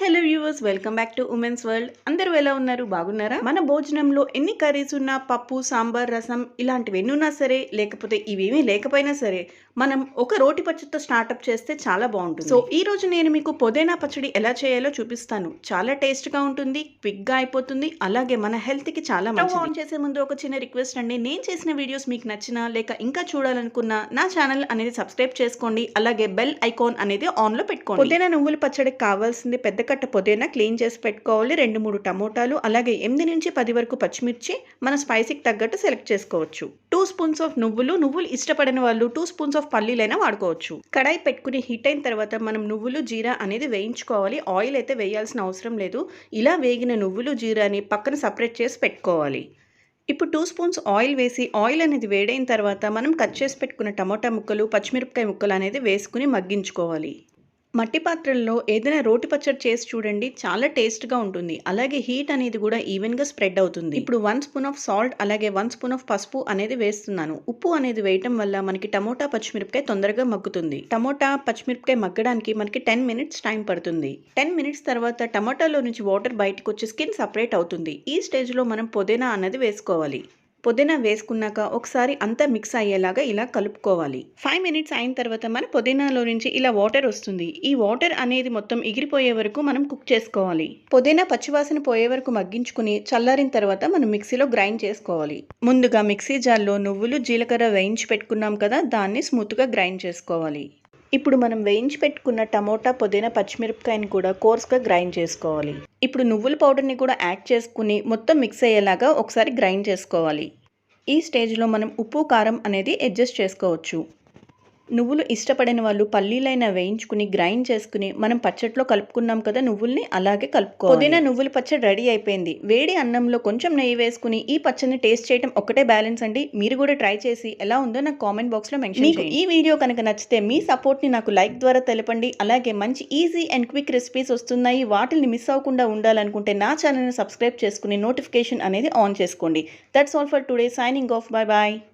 Hello viewers, welcome back to women's world. అందరూ ఎలా ఉన్నారు? బాగున్నారా? మన భోజనంలో ఎన్ని కర్రీస్ ఉన్నా, పప్పు, సాంబార్, రసం ఇలాంటివి ఎన్ని ఉన్నా సరే, లేకపోతే ఇవేమీ లేకపోయినా సరే, మనం ఒక రోటి పచ్చడితో స్టార్ట్అప్ చేస్తే చాలా బాగుంటుంది. సో ఈ రోజు నేను మీకు పుదీనా పచ్చడి ఎలా చేయాలో చూపిస్తాను. చాలా టేస్ట్గా ఉంటుంది, క్విక్గా అయిపోతుంది, అలాగే మన హెల్త్కి చాలా మంచిది. ఆన్ చేసే ముందు ఒక చిన్న రిక్వెస్ట్ అండి, నేను చేసిన వీడియోస్ మీకు నచ్చినా లేక ఇంకా చూడాలనుకున్నా నా ఛానల్ అనేది సబ్స్క్రైబ్ చేసుకోండి, అలాగే బెల్ ఐకాన్ అనేది ఆన్లో పెట్టుకోండి. పుదీనా నువ్వుల పచ్చడికి కావాల్సింది పెద్ద కట్ట పుదీనా క్లీన్ చేసి పెట్టుకోవాలి, 2-3 టమోటాలు, అలాగే 8 నుంచి 10 వరకు పచ్చిమిర్చి మన స్పైసీకి తగ్గట్టు సెలెక్ట్ చేసుకోవచ్చు. 2 స్పూన్స్ ఆఫ్ నువ్వులు ఇష్టపడిన వాళ్ళు 2 స్పూన్స్ ఆఫ్ పల్లీలైనా వాడుకోవచ్చు. కడాయి పెట్టుకుని హీట్ అయిన తర్వాత మనం నువ్వులు జీరా అనేది వేయించుకోవాలి. ఆయిల్ అయితే వేయాల్సిన అవసరం లేదు. ఇలా వేగిన నువ్వులు జీరాని పక్కన సపరేట్ చేసి పెట్టుకోవాలి. ఇప్పుడు 2 స్పూన్స్ ఆయిల్ వేసి ఆయిల్ అనేది వేడైన తర్వాత మనం కట్ చేసి పెట్టుకున్న టమోటా ముక్కలు, పచ్చిమిరపకాయ ముక్కలు అనేది వేసుకుని మగ్గించుకోవాలి. మట్టి పాత్రల్లో ఏదైనా రోటి పచ్చడి చేసి చూడండి, చాలా టేస్ట్గా ఉంటుంది. అలాగే హీట్ అనేది కూడా ఈవెన్గా స్ప్రెడ్ అవుతుంది. ఇప్పుడు 1 స్పూన్ ఆఫ్ సాల్ట్, అలాగే 1 స్పూన్ ఆఫ్ పసుపు అనేది వేస్తున్నాను. ఉప్పు అనేది వేయటం వల్ల మనకి టమోటా, పచ్చిమిరపకాయ తొందరగా మగ్గుతుంది. టమోటా, పచ్చిమిరపకాయ మగ్గడానికి మనకి 10 మినిట్స్ టైం పడుతుంది. 10 మినిట్స్ తర్వాత టమోటాలో నుంచి వాటర్ బయటకు వచ్చి స్కిన్ సపరేట్ అవుతుంది. ఈ స్టేజ్లో మనం పుదీనా అనేది వేసుకోవాలి. పుదీనా వేసుకున్నాక ఒకసారి అంతా మిక్స్ అయ్యేలాగా ఇలా కలుపుకోవాలి. 5 మినిట్స్ అయిన తర్వాత మన పుదీనాలో నుంచి ఇలా వాటర్ వస్తుంది. ఈ వాటర్ అనేది మొత్తం ఎగిరిపోయే వరకు మనం కుక్ చేసుకోవాలి. పుదీనా పచ్చివాసన పోయే వరకు మగ్గించుకుని చల్లారిన తర్వాత మనం మిక్సీలో గ్రైండ్ చేసుకోవాలి. ముందుగా మిక్సీ జార్లో నువ్వులు, జీలకర్ర వేయించి పెట్టుకున్నాం కదా, దాన్ని స్మూత్గా గ్రైండ్ చేసుకోవాలి. ఇప్పుడు మనం వేయించి పెట్టుకున్న టమోటా, పుదీనా, పచ్చిమిరపకాయని కూడా కోర్స్గా గ్రైండ్ చేసుకోవాలి. ఇప్పుడు నువ్వుల పౌడర్ని కూడా యాడ్ చేసుకుని మొత్తం మిక్స్ అయ్యేలాగా ఒకసారి గ్రైండ్ చేసుకోవాలి. ఈ స్టేజ్లో మనం ఉప్పు, కారం అనేది అడ్జస్ట్ చేసుకోవచ్చు. నువ్వులు ఇష్టపడిన వాళ్ళు పల్లీలైనా వేయించుకుని గ్రైండ్ చేసుకుని మనం పచ్చడిలో కలుపుకున్నాం కదా నువ్వుల్ని, అలాగే కలుపుకోవాలి. పుదీనా నువ్వుల పచ్చడి రెడీ అయిపోయింది. వేడి అన్నంలో కొంచెం నెయ్యి వేసుకుని ఈ పచ్చడిని టేస్ట్ చేయడం ఒక్కటే బ్యాలెన్స్ అండి. మీరు కూడా ట్రై చేసి ఎలా ఉందో నాకు కామెంట్ బాక్స్లో మెన్షన్ చేయండి. ఈ వీడియో కనుక నచ్చితే మీ సపోర్ట్ని నాకు లైక్ ద్వారా తెలపండి. అలాగే మంచి ఈజీ అండ్ క్విక్ రెసిపీస్ వస్తున్నాయి, వాటిని మిస్ అవ్వకుండా ఉండాలనుకుంటే నా ఛానల్ని సబ్స్క్రైబ్ చేసుకుని నోటిఫికేషన్ అనేది ఆన్ చేసుకోండి. That's all for today. Signing off. Bye bye.